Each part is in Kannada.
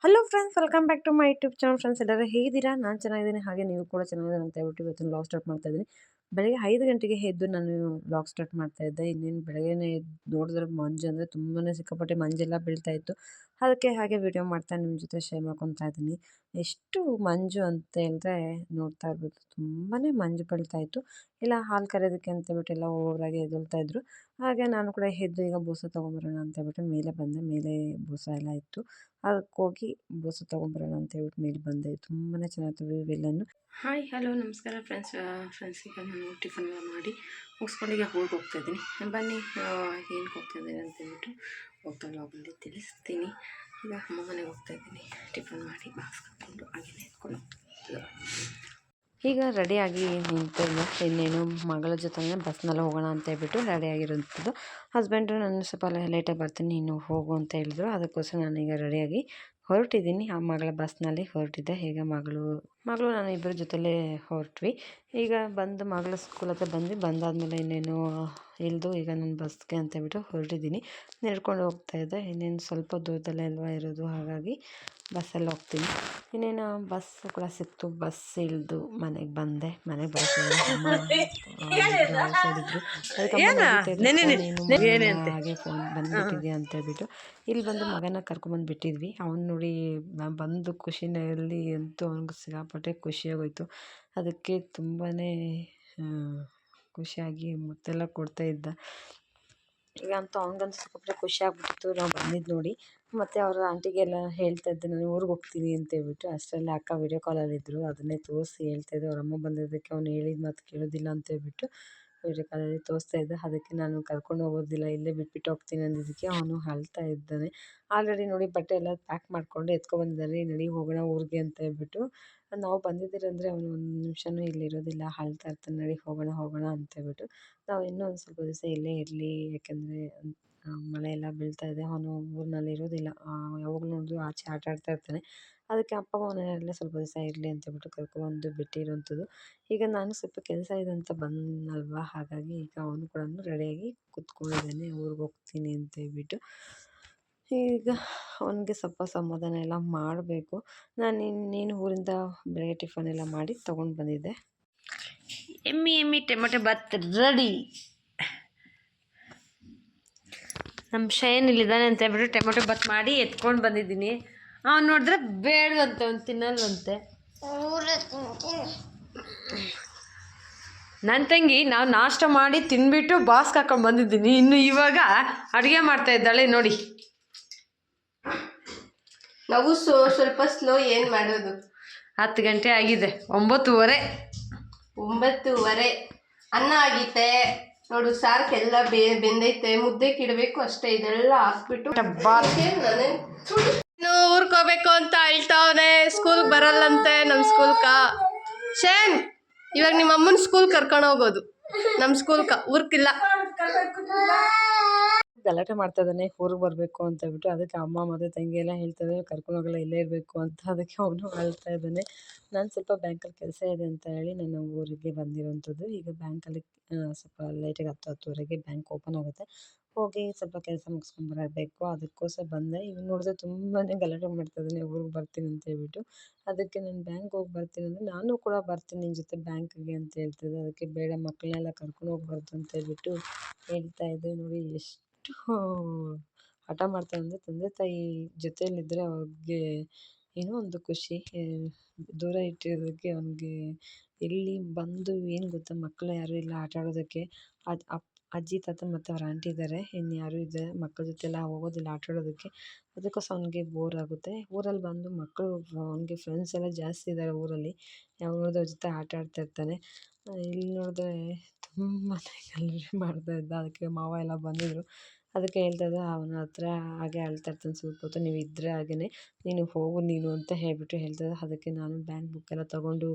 Hello friends, welcome back to my YouTube channel. Friends, ಎಲ್ಲರೂ ಹೇಗಿದ್ದೀರಾ? ನಾನು ಚೆನ್ನಾಗಿದ್ದೀನಿ, ಹಾಗೆ ನೀವು ಕೂಡ ಚೆನ್ನಾಗಿದ್ದೀರಾ ಅಂತ ಹೇಳ್ಬಿಟ್ಟು ಇವತ್ತಿನ ವ್ಲಾಗ್ ಸ್ಟಾರ್ಟ್ ಮಾಡ್ತಾ ಇದ್ದೀನಿ. ಬೆಳಗ್ಗೆ 5 ಗಂಟೆಗೆ ಎದ್ದು ನಾನು ವ್ಲಾಗ್ ಸ್ಟಾರ್ಟ್ ಮಾಡ್ತಾ ಇದ್ದೆ. ಇನ್ನೇನು ಬೆಳಗ್ಗೆನೇ ಎದ್ದು ನೋಡಿದ್ರೆ ಮಂಜು ಅಂದರೆ ತುಂಬಾ ಸಿಕ್ಕಾಪಟ್ಟೆ ಮಂಜೆಲ್ಲ ಬೀಳ್ತಾ ಇತ್ತು. ಅದಕ್ಕೆ ಹಾಗೆ ವಿಡಿಯೋ ಮಾಡ್ತಾ ನಿಮ್ಮ ಜೊತೆ ಶೇರ್ ಮಾಡ್ಕೊತಾ ಇದ್ದೀನಿ. ಎಷ್ಟು ಮಂಜು ಅಂತ ಹೇಳಿದ್ರೆ ನೋಡ್ತಾ ಇರ್ಬೋದು, ತುಂಬಾ ಮಂಜು ಬೀಳ್ತಾ ಇತ್ತು. ಇಲ್ಲ ಹಾಲು ಕರೆಯೋದಕ್ಕೆ ಅಂತೇಳ್ಬಿಟ್ಟು ಎಲ್ಲ ಓವರಾಗಿ ಎದ್ದೇಳ್ತಾ ಇದ್ರು. ಹಾಗೆ ನಾನು ಕೂಡ ಎದ್ದು ಈಗ ಬೂಸ ತೊಗೊಂಬರೋಣ ಅಂತೇಳ್ಬಿಟ್ಟು ಮೇಲೆ ಬಂದೆ. ಮೇಲೆ ಬೂಸ ಎಲ್ಲ ಇತ್ತು, ಅದಕ್ಕೆ ಹೋಗಿ ಬೂಸ ತೊಗೊಂಬರೋಣ ಅಂತ ಹೇಳ್ಬಿಟ್ಟು ಮೇಲೆ ಬಂದೆ. ತುಂಬಾ ಚೆನ್ನಾಗಿತ್ತು ವ್ಯೂ ಎಲ್ಲನೂ. ಹಾಯ್ ಹಲೋ ನಮಸ್ಕಾರ ಫ್ರೆಂಡ್ಸ್ ಈಗ ನಾನು ಟಿಫನ್ ಎಲ್ಲ ಮಾಡಿ ಮುಗಿಸ್ಕೊಂಡು ಈಗ ಊರಿಗೆ ಹೋಗ್ತಾಯಿದ್ದೀನಿ. ಬನ್ನಿ ಏನಕ್ಕೆ ಹೋಗ್ತಾಯಿದ್ದೀನಿ ಅಂತೇಳ್ಬಿಟ್ಟು ಹೋಗ್ತಾ ಲಾಗಲ್ಲಿ ತಿಳಿಸ್ತೀನಿ. ಈಗ ಅಮ್ಮ ಮನೆಗೆ ಹೋಗ್ತಾಯಿದ್ದೀನಿ. ಟಿಫನ್ ಮಾಡಿ ಬಾಕ್ಸ್ ಹಾಕ್ಕೊಂಡು ಹಾಗೆ ಎತ್ಕೊಂಡು ಹೋಗ್ತಾ. ಈಗ ರೆಡಿಯಾಗಿ ನಿಂತಿದ್ದೆ. ಇನ್ನೇನು ಮಗಳ ಜೊತೆ ಬಸ್ನಲ್ಲಿ ಹೋಗೋಣ ಅಂತ ಹೇಳ್ಬಿಟ್ಟು ರೆಡಿಯಾಗಿರೋಂಥದ್ದು. ಹಸ್ಬೆಂಡು ನಾನು ಸ್ವಲ್ಪ ಲೇಟಾಗಿ ಬರ್ತೀನಿ, ನೀನು ಹೋಗು ಅಂತ ಹೇಳಿದ್ರು. ಅದಕ್ಕೋಸ್ಕರ ನಾನೀಗ ರೆಡಿಯಾಗಿ ಹೊರಟಿದ್ದೀನಿ. ಆ ಮಗಳ ಬಸ್ನಲ್ಲಿ ಹೊರಟಿದ್ದೆ. ಈಗ ಮಗಳು ನಾನು ಇಬ್ಬರ ಜೊತೆಲೇ ಹೊರಟ್ವಿ. ಈಗ ಬಂದು ಮಗಳ ಸ್ಕೂಲ್ ಹತ್ರ ಬಂದಾದಮೇಲೆ ಇನ್ನೇನು ಇಳಿದು ಈಗ ನಾನು ಬಸ್ಗೆ ಅಂತೇಳ್ಬಿಟ್ಟು ಹೊರಟಿದ್ದೀನಿ. ನಡ್ಕೊಂಡು ಹೋಗ್ತಾಯಿದ್ದೆ. ಇನ್ನೇನು ಸ್ವಲ್ಪ ದೂರದಲ್ಲೇ ಅಲ್ವಾ ಇರೋದು, ಹಾಗಾಗಿ ಬಸ್ಸಲ್ಲಿ ಹೋಗ್ತೀನಿ. ಇನ್ನೇನು ಬಸ್ ಕೂಡ ಸಿಕ್ತು. ಬಸ್ ಇಳಿದು ಮನೆಗೆ ಬಂದೆ. ಮನೆಗೆ ಬರೋಷ್ಟ್ರಲ್ಲಿ ಅಮ್ಮ ಔಟ್ಸೈಡಿದ್ರು. ಅದಕ್ಕೆ ಹಾಗೆ ಫೋನ್ ಬಂದುಬಿಟ್ಟಿದ್ಯಾ ಅಂತೇಳ್ಬಿಟ್ಟು ಇಲ್ಲಿ ಬಂದು ಮಗನ ಕರ್ಕೊಂಬಂದು ಬಿಟ್ಟಿದ್ವಿ. ಅವ್ನು ನೋಡಿ ನಾನು ಬಂದು ಖುಷಿನಲ್ಲಿ ಅಂತೂ ಅವ್ನಿಗೆ ಸಿಕ್ಕಾಪಟ್ಟೆ ಖುಷಿಯಾಗೋಯ್ತು. ಅದಕ್ಕೆ ತುಂಬಾ ಖುಷಿಯಾಗಿ ಮುತ್ತೆಲ್ಲ ಕೊಡ್ತಾ ಇದ್ದ. ಈಗ ಅಂತೂ ಅವ್ನಿಗಂತೂ ಸಿಕ್ಕಾಪಟ್ಟೆ ಖುಷಿ ಆಗ್ಬಿಟ್ಟಿತ್ತು ನಾವು ಬಂದಿದ್ದು ನೋಡಿ. ಮತ್ತು ಅವರ ಆಂಟಿಗೆಲ್ಲ ಹೇಳ್ತಾ ಇದ್ದೆ, ನಾನು ಊರಿಗೆ ಹೋಗ್ತೀನಿ ಅಂತೇಳ್ಬಿಟ್ಟು. ಅಷ್ಟರಲ್ಲಿ ಅಕ್ಕ ವಿಡಿಯೋ ಕಾಲಲ್ಲಿದ್ದರು. ಅದನ್ನೇ ತೋರಿಸಿ ಹೇಳ್ತಾಯಿದ್ದೆ. ಅವ್ರ ಅಮ್ಮ ಬಂದಿದ್ದಕ್ಕೆ ಅವ್ನು ಹೇಳಿದ ಮಾತು ಕೇಳೋದಿಲ್ಲ ಅಂತೇಳ್ಬಿಟ್ಟು ವಿಡಿಯೋ ಕಾಲಲ್ಲಿ ತೋರಿಸ್ತಾ ಇದ್ದೆ. ಅದಕ್ಕೆ ನಾನು ಕರ್ಕೊಂಡು ಹೋಗೋದಿಲ್ಲ, ಇಲ್ಲೇ ಬಿಟ್ಬಿಟ್ಟು ಹೋಗ್ತೀನಿ ಅಂದಿದ್ದಕ್ಕೆ ಅವನು ಅಳ್ತಾ ಇದ್ದಾನೆ. ಆಲ್ರೆಡಿ ನೋಡಿ ಬಟ್ಟೆ ಎಲ್ಲ ಪ್ಯಾಕ್ ಮಾಡಿಕೊಂಡು ಎತ್ಕೊಬಂದಿದ್ದಾನೆ. ನಡಿ ಹೋಗೋಣ ಊರಿಗೆ ಅಂತ ಹೇಳ್ಬಿಟ್ಟು. ನಾವು ಬಂದಿದ್ದೀರಂದರೆ ಅವನು ಒಂದು ನಿಮಿಷನೂ ಇಲ್ಲಿರೋದಿಲ್ಲ, ಅಳ್ತಾ ಇರ್ತಾನೆ. ನಡಿ ಹೋಗೋಣ ಅಂತೇಳ್ಬಿಟ್ಟು. ನಾವು ಇನ್ನೂ ಒಂದು ಸ್ವಲ್ಪ ದಿವಸ ಇಲ್ಲೇ ಇರಲಿ, ಯಾಕೆಂದರೆ ಮಳೆ ಎಲ್ಲ ಬೀಳ್ತಾ ಇದೆ. ಅವನು ಊರಿನಲ್ಲಿ ಇರೋದಿಲ್ಲ, ಯಾವಾಗಲೂ ನೋಡಿದ್ರು ಆಚೆ ಆಟ ಆಡ್ತಾ ಇರ್ತಾನೆ. ಅದಕ್ಕೆ ಅಪ್ಪ ಮನೆಯಲ್ಲೇ ಸ್ವಲ್ಪ ದಿವಸ ಇರಲಿ ಅಂತೇಳ್ಬಿಟ್ಟು ಕರ್ಕೊಂಡ್ಬಂದು ಬಿಟ್ಟಿರೋಂಥದ್ದು. ಈಗ ನಾನು ಸ್ವಲ್ಪ ಕೆಲಸ ಇದೆ ಅಂತ ಬಂದನಲ್ವಾ, ಹಾಗಾಗಿ ಈಗ ಅವನು ಕೂಡ ರೆಡಿಯಾಗಿ ಕೂತ್ಕೊಂಡಿದ್ದಾನೆ ಊರಿಗೆ ಹೋಗ್ತೀನಿ ಅಂತೇಳ್ಬಿಟ್ಟು. ಈಗ ಅವನಿಗೆ ಸ್ವಲ್ಪ ಸಮಾಧಾನ ಎಲ್ಲ ಮಾಡಬೇಕು. ನಾನು ಇನ್ನೇನು ಊರಿಂದ ಬೆಳಗ್ಗೆ ಟಿಫನ್ ಎಲ್ಲ ಮಾಡಿ ತೊಗೊಂಡು ಬಂದಿದ್ದೆ. ಎಮ್ಮಿ ಟೊಮೆಟೊ ಬಾತ್ ರೆಡಿ. ನಮ್ಮ ಶಯನ್ ಇಲ್ಲಿದ್ದಾನೆ ಅಂತ ಹೇಳ್ಬಿಟ್ಟು ಟೊಮೆಟೊ ಬಾತ್ ಮಾಡಿ ಎತ್ಕೊಂಡು ಬಂದಿದ್ದೀನಿ. ಅವ್ನು ನೋಡಿದ್ರೆ ಬೇಡವಂತೆ, ಅವ್ನು ತಿನ್ನಲ್ವಂತೆ. ನನ್ನ ತಂಗಿ ನಾವು ನಾಷ್ಟ ಮಾಡಿ ತಿನ್ಬಿಟ್ಟು ಬಾಸ್ಗೆ ಹಾಕೊಂಡು ಬಂದಿದ್ದೀನಿ. ಇನ್ನು ಇವಾಗ ಅಡುಗೆ ಮಾಡ್ತಾ ಇದ್ದಾಳೆ ನೋಡಿ. ನಾವು ಸ್ವಲ್ಪ ಸ್ಲೋ. ಏನು ಮಾಡೋದು, 10 ಗಂಟೆ ಆಗಿದೆ. 9:30 ಅನ್ನ ಆಗೈತೆ ನೋಡು. ಸಾರ್ಕೆಲ್ಲ ಬೆಂದೈತೆ. ಮುದ್ದೆಗೆ ಇಡಬೇಕು ಅಷ್ಟೇ. ಇದೆಲ್ಲ ಹಾಕ್ಬಿಟ್ಟು ಊರ್ಗೆ ಹೋಗ್ಬೇಕು ಅಂತ ಹೇಳ್ತಾವನೆ. ಸ್ಕೂಲ್ಗೆ ಬರಲ್ಲಂತೆ ನಮ್ಮ ಸ್ಕೂಲ್ಕ. ಶೇನ್, ಇವಾಗ ನಿಮ್ಮ ಅಮ್ಮನ ಸ್ಕೂಲ್ ಕರ್ಕೊಂಡು ಹೋಗೋದು, ನಮ್ಮ ಸ್ಕೂಲ್ಕ ಊರ್ಕಿಲ್ಲ. ಗಲಾಟೆ ಮಾಡ್ತಾ ಇದ್ದಾನೆ ಊರಿಗೆ ಬರಬೇಕು ಅಂತ ಹೇಳ್ಬಿಟ್ಟು. ಅದಕ್ಕೆ ಅಮ್ಮ ಮತ್ತು ತಂಗಿ ಎಲ್ಲ ಹೇಳ್ತಾರೆ ಕರ್ಕೊಂಡು ಹೋಗಲ್ಲ, ಇಲ್ಲೇ ಇರಬೇಕು ಅಂತ. ಅದಕ್ಕೆ ಅವನು ಅಳ್ತಾ ಇದ್ದಾನೆ. ನಾನು ಸ್ವಲ್ಪ ಬ್ಯಾಂಕಲ್ಲಿ ಕೆಲಸ ಇದೆ ಅಂತ ಹೇಳಿ ನಾನು ಊರಿಗೆ ಬಂದಿರೋಂಥದ್ದು. ಈಗ ಬ್ಯಾಂಕಲ್ಲಿ ಸ್ವಲ್ಪ ಲೇಟಾಗಿ 10-10:30ಗೆ ಬ್ಯಾಂಕ್ ಓಪನ್ ಆಗುತ್ತೆ. ಹೋಗಿ ಸ್ವಲ್ಪ ಕೆಲಸ ಮುಗಿಸ್ಕೊಂಡು ಬರಬೇಕು, ಅದಕ್ಕೋಸ್ಕರ ಬಂದೆ. ಇವ್ನು ನೋಡಿದ್ರೆ ತುಂಬಾ ಗಲಾಟೆ ಮಾಡ್ತಾ ಇದ್ದಾನೆ ಊರಿಗೆ ಬರ್ತೀನಿ ಅಂತ ಹೇಳ್ಬಿಟ್ಟು. ಅದಕ್ಕೆ ನಾನು ಬ್ಯಾಂಕ್ ಹೋಗಿ ಬರ್ತೀನಿ ಅಂದರೆ, ನಾನು ಕೂಡ ಬರ್ತೀನಿ ನಿನ್ನ ಜೊತೆ ಬ್ಯಾಂಕಿಗೆ ಅಂತ ಹೇಳ್ತಿದ್ದೆ. ಅದಕ್ಕೆ ಬೇಡ, ಮಕ್ಕಳನ್ನೆಲ್ಲ ಕರ್ಕೊಂಡು ಹೋಗ್ಬಾರ್ದು ಅಂತ ಹೇಳ್ಬಿಟ್ಟು ಹೇಳ್ತಾ ಇದ್ದೆ. ನೋಡಿ ಎಷ್ಟು ಹಠ ಮಾಡ್ತಾನೆ ಅಂದರೆ, ತಂದೆ ತಾಯಿ ಜೊತೆಯಲ್ಲಿದ್ದರೆ ಅವ್ರಿಗೆ ಏನೋ ಒಂದು ಖುಷಿ. ದೂರ ಇಟ್ಟಿರೋದಕ್ಕೆ ಅವ್ನಿಗೆ ಎಲ್ಲಿ ಬಂದು ಏನು ಗೊತ್ತಾ, ಮಕ್ಕಳು ಯಾರೂ ಇಲ್ಲ ಆಟ ಆಡೋದಕ್ಕೆ. ಅಜ್ಜಿ ತಾತ ಮತ್ತು ಅವ್ರ ಆಂಟಿ ಇದ್ದಾರೆ, ಇನ್ನು ಯಾರೂ ಇದ್ದಾರೆ. ಮಕ್ಕಳ ಜೊತೆ ಎಲ್ಲ ಹೋಗೋದಿಲ್ಲ ಆಟ ಆಡೋದಕ್ಕೆ. ಅದಕ್ಕೋಸ್ಕರ ಅವ್ನಿಗೆ ಬೋರ್ ಆಗುತ್ತೆ. ಊರಲ್ಲಿ ಬಂದು ಮಕ್ಕಳು, ಅವ್ನಿಗೆ ಫ್ರೆಂಡ್ಸ್ ಎಲ್ಲ ಜಾಸ್ತಿ ಇದ್ದಾರೆ ಊರಲ್ಲಿ. ಯಾವಾಗ ನೋಡಿದ್ರೆ ಅವ್ರ ಜೊತೆ ಆಟ ಆಡ್ತಾ ಇರ್ತಾನೆ. ಇಲ್ಲಿ ನೋಡಿದ್ರೆ ತುಂಬಾ ಗಲಾಟೆ ಮಾಡ್ತಾ ಇದ್ದ. ಅದಕ್ಕೆ ಮಾವ ಎಲ್ಲ ಬಂದಿದ್ದರು. ಅದಕ್ಕೆ ಹೇಳ್ತಾ ಇದ್ದೆ ಅವನ ಹತ್ರ, ಹಾಗೆ ಅಳ್ತಾ ಇರ್ತಾನೆ ಸ್ವಲ್ಪ ಹೊತ್ತು. ನೀವು ಇದ್ದರೆ ಹಾಗೆಯೇ, ನೀನು ಹೋಗು ನೀನು ಅಂತ ಹೇಳ್ಬಿಟ್ಟು ಹೇಳ್ತಾ ಇದ್ದೆ. ಅದಕ್ಕೆ ನಾನು ಬ್ಯಾಂಕ್ ಬುಕ್ಕೆಲ್ಲ ತೊಗೊಂಡು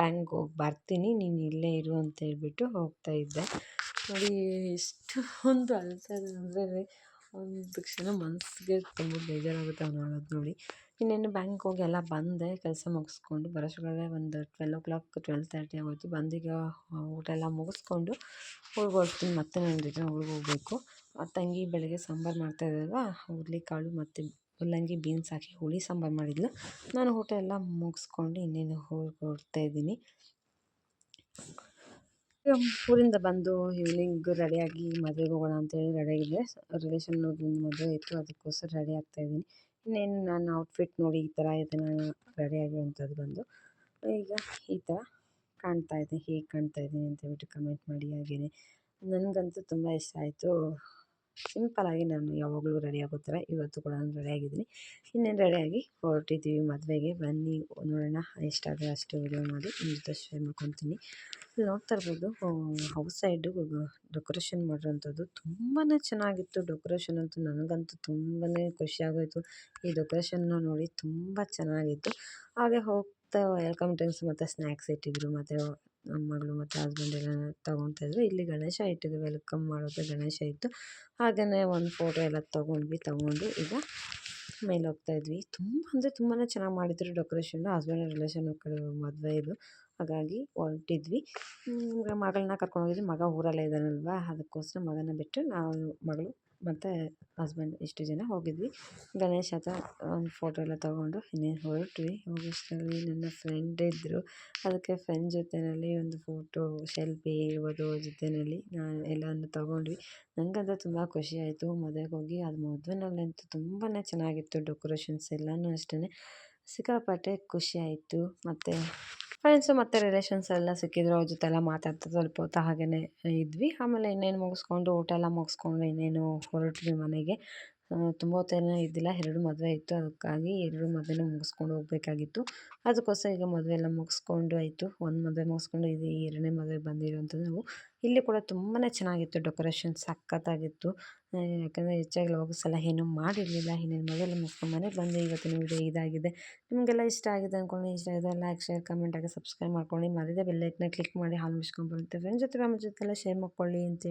ಬ್ಯಾಂಕ್ಗೆ ಹೋಗಿ ಬರ್ತೀನಿ, ನೀನು ಇಲ್ಲೇ ಇರು ಅಂತ ಹೇಳ್ಬಿಟ್ಟು ಹೋಗ್ತಾ ಇದ್ದೆ. ನೋಡಿ ಎಷ್ಟೊಂದು ಅಳ್ತಾ ಇದ್ದಾನೆ ಅಂದರೆ, ಒಂದು ಕ್ಷಣ ಮನಸ್ಸಿಗೆ ತುಂಬ ಬೇಜಾರಾಗುತ್ತೆ ಅವ್ನು ಅಳೋದು ನೋಡಿ. ಇನ್ನೇನು ಬ್ಯಾಂಕ್ಗೆ ಹೋಗಿ ಎಲ್ಲ ಬಂದೆ, ಕೆಲಸ ಮುಗಿಸ್ಕೊಂಡು ಬರೋಷ್ಟ್ರೊಳಗೆ ಒಂದು 12:30 ಆಗೋಯ್ತು. ಬಂದೀಗ ಊಟ ಎಲ್ಲ ಮುಗಿಸ್ಕೊಂಡು ಊರಿಗೆ ಹೊರಡ್ತೀನಿ. ಮತ್ತೆ ನಾನು ರಿಟರ್ನ್ ಊರಿಗೆ ಹೋಗಬೇಕು. ತಂಗಿ ಬೆಳಗ್ಗೆ ಸಾಂಬಾರು ಮಾಡ್ತಾಯಿದ್ದಲ್ವ, ಹುರುಳಿಕಾಳು ಮತ್ತು ಮುಲ್ಲಂಗಿ ಬೀನ್ಸ್ ಹಾಕಿ ಹುಳಿ ಸಾಂಬಾರು ಮಾಡಿದ್ಲು. ನಾನು ಊಟ ಎಲ್ಲ ಮುಗಿಸ್ಕೊಂಡು ಇನ್ನೇನು ಹೊರಡ್ತಾ ಇದ್ದೀನಿ. ಊರಿಂದ ಬಂದು ಈವ್ನಿಂಗ್ ರೆಡಿಯಾಗಿ ಮದುವೆಗೆ ಹೋಗೋಣ ಅಂತೇಳಿ ರೆಡಿಯಾಗಿದ್ದೆ. ರಿಲೇಷನ್ನವ್ರದ್ದು ಮದುವೆ ಇತ್ತು, ಅದಕ್ಕೋಸ್ಕರ ರೆಡಿ ಆಗ್ತಾಯಿದ್ದೀನಿ. ಇನ್ನೇನು ನನ್ನ ಔಟ್ಫಿಟ್ ನೋಡಿ ಈ ಥರ ಇದೆ ನಾನು ರೆಡಿಯಾಗಿರುವಂಥದ್ದು ಬಂದು. ಈಗ ಈ ಥರ ಕಾಣ್ತಾ ಇದೆ. ಹೇಗೆ ಕಾಣ್ತಾ ಇದ್ದೀನಿ ಅಂತೇಳ್ಬಿಟ್ಟು ಕಮೆಂಟ್ ಮಾಡಿ. ಹಾಗೆಯೇ ನನಗಂತೂ ತುಂಬ ಇಷ್ಟ ಆಯಿತು. ಸಿಂಪಲಾಗಿ ನಾನು ಯಾವಾಗಲೂ ರೆಡಿ ಆಗೋ ಥರ ಇವತ್ತು ಕೂಡ ನಾನು ರೆಡಿಯಾಗಿದ್ದೀನಿ. ಇನ್ನೇನು ರೆಡಿಯಾಗಿ ಹೊರಟಿದ್ದೀವಿ ಮದುವೆಗೆ. ಬನ್ನಿ ನೋಡೋಣ, ಎಷ್ಟಾದರೆ ಅಷ್ಟು ವಿಡಿಯೋ ಮಾಡಿ ನಿಮ್ಮ ಜೊತೆ ಶೇರ್ ಮಾಡ್ಕೊತೀನಿ. ಇಲ್ಲಿ ನೋಡ್ತಾ ಇರ್ಬೋದು, ಔಟ್ ಸೈಡು ಡೆಕೋರೇಷನ್ ಮಾಡಿರೋಂಥದ್ದು ತುಂಬಾ ಚೆನ್ನಾಗಿತ್ತು. ಡೆಕೋರೇಷನ್ ಅಂತೂ ನನಗಂತೂ ತುಂಬಾ ಖುಷಿಯಾಗೋಯಿತು. ಈ ಡೆಕೋರೇಷನ್ನ ನೋಡಿ ತುಂಬ ಚೆನ್ನಾಗಿತ್ತು. ಹಾಗೆ ಹೋಗ್ತಾ ವೆಲ್ಕಮ್ ಡ್ರಿಂಕ್ಸ್ ಮತ್ತು ಸ್ನ್ಯಾಕ್ಸ್ ಇಟ್ಟಿದ್ರು. ಮತ್ತು ನಮ್ಮ ಮಗಳು ಮತ್ತು ಹಸ್ಬೆಂಡ್ ಎಲ್ಲ ತೊಗೊತಾಯಿದ್ರು. ಇಲ್ಲಿ ಗಣೇಶ ಇಟ್ಟಿದ್ರು, ವೆಲ್ಕಮ್ ಮಾಡೋಕ್ಕೆ ಗಣೇಶ ಇತ್ತು. ಹಾಗೆಯೇ ಒಂದು ಫೋಟೋ ಎಲ್ಲ ತೊಗೊಂಡು ಈಗ ಮೇಲೆ ಹೋಗ್ತಾ ಇದ್ವಿ. ತುಂಬ ಅಂದರೆ ತುಂಬಾ ಚೆನ್ನಾಗಿ ಮಾಡಿದ್ರು ಡೆಕೋರೇಷನ್. ಹಸ್ಬೆಂಡ್ ರಿಲೇಷನ್ ಕಡೆ ಮದುವೆ ಇದು, ಹಾಗಾಗಿ ಹೊರಟಿದ್ವಿ. ಮಗಳನ್ನ ಕರ್ಕೊಂಡೋಗಿದ್ವಿ. ಮಗ ಊರಲ್ಲೇ ಇದ್ದಾನಲ್ವ, ಅದಕ್ಕೋಸ್ಕರ ಮಗನ ಬಿಟ್ಟು ನಾವು, ಮಗಳು ಮತ್ತು ಹಸ್ಬೆಂಡ್ ಇಷ್ಟು ಜನ ಹೋಗಿದ್ವಿ. ಗಣೇಶ ಹತ್ರ ಒಂದು ಫೋಟೋ ಎಲ್ಲ ತೊಗೊಂಡು ಇನ್ನೇನು ಹೊರಟ್ವಿ. ಹೋಗೋಷ್ಟರಲ್ಲಿ ನನ್ನ ಫ್ರೆಂಡ್ ಇದ್ದರು, ಅದಕ್ಕೆ ಫ್ರೆಂಡ್ ಜೊತೆಯಲ್ಲಿ ಒಂದು ಫೋಟೋ ಸೆಲ್ಫಿ ಇರ್ಬೋದು ಜೊತೆಯಲ್ಲಿ ನಾನು ಎಲ್ಲನೂ ತೊಗೊಂಡ್ವಿ. ನನಗಂತೂ ತುಂಬ ಖುಷಿ ಆಯಿತು ಮದುವೆಗೆ ಹೋಗಿ. ಅದು ಮದುವೆನಲ್ಲಂತೂ ತುಂಬಾ ಚೆನ್ನಾಗಿತ್ತು ಡೆಕೋರೇಷನ್ಸ್ ಎಲ್ಲನೂ ಅಷ್ಟೇ. ಸಿಕ್ಕಾಪಟ್ಟೆ ಖುಷಿ ಆಯಿತು. ಮತ್ತು ಫ್ರೆಂಡ್ಸು ಮತ್ತು ರಿಲೇಷನ್ಸ್ ಎಲ್ಲ ಸಿಕ್ಕಿದ್ರು. ಅವ್ರ ಜೊತೆ ಎಲ್ಲ ಮಾತಾಡ್ತಾ ಸ್ವಲ್ಪ ಹೊತ್ತು ಹಾಗೆಯೇ ಇದ್ವಿ. ಆಮೇಲೆ ಇನ್ನೇನು ಮುಗಿಸ್ಕೊಂಡು ಊಟ ಎಲ್ಲ ಮುಗಿಸ್ಕೊಂಡು ಇನ್ನೇನು ಹೊರಟ್ವಿ ಮನೆಗೆ. ತುಂಬ ಹೊತ್ತೇನೂ ಇದ್ದಿಲ್ಲ, 2 ಮದುವೆ ಇತ್ತು, ಅದಕ್ಕಾಗಿ 2 ಮದುವೆನೂ ಮುಗಿಸ್ಕೊಂಡು ಹೋಗಬೇಕಾಗಿತ್ತು. ಅದಕ್ಕೋಸ್ಕರ ಈಗ ಮದುವೆ ಎಲ್ಲ ಮುಗಿಸ್ಕೊಂಡು ಆಯಿತು. ಒಂದು ಮದುವೆ ಮುಗಿಸ್ಕೊಂಡು ಇದು 2ನೇ ಮದುವೆಗೆ ಬಂದಿರೋಂಥದ್ದು ನಾವು. ಇಲ್ಲಿ ಕೂಡ ತುಂಬಾ ಚೆನ್ನಾಗಿತ್ತು ಡೆಕೋರೇಷನ್, ಸಖತ್ತಾಗಿತ್ತು. ಯಾಕಂದರೆ ಹೆಚ್ಚಾಗಿ ಹೋಗೋ ಸಲ ಏನೂ ಮಾಡಿರಲಿಲ್ಲ. ಇನ್ನೇನು ಮದುವೆ ಎಲ್ಲ ಮುಗಿಸ್ಕೊಂಡು ಮನೆಗೆ ಬಂದು ಇವತ್ತಿನ ವಿಡಿಯೋ ಇದಾಗಿದೆ. ನಿಮಗೆಲ್ಲ ಇಷ್ಟ ಆಗಿದೆ ಅಂದ್ಕೊಂಡು, ಇಷ್ಟ ಆಗಿದೆ ಲೈಕ್, ಶೇರ್, ಕಮೆಂಟ್ ಆಗಿ ಸಬ್ಸ್ಕ್ರೈಬ್ ಮಾಡ್ಕೊಳ್ಳಿ. ಮರೀದೆ ಬೆಲ್ ಐಕನ್ನ ಕ್ಲಿಕ್ ಮಾಡಿ ಹಾಲ್ ಮಿಸ್ಕೊಂಡ್ಬರುತ್ತೆ. ಫ್ರೆಂಡ್ಸ್ ಜೊತೆ ಫ್ಯಾಮಿಲಿ ಜೊತೆ ಎಲ್ಲ ಶೇರ್ ಮಾಡ್ಕೊಳ್ಳಿ ಅಂತ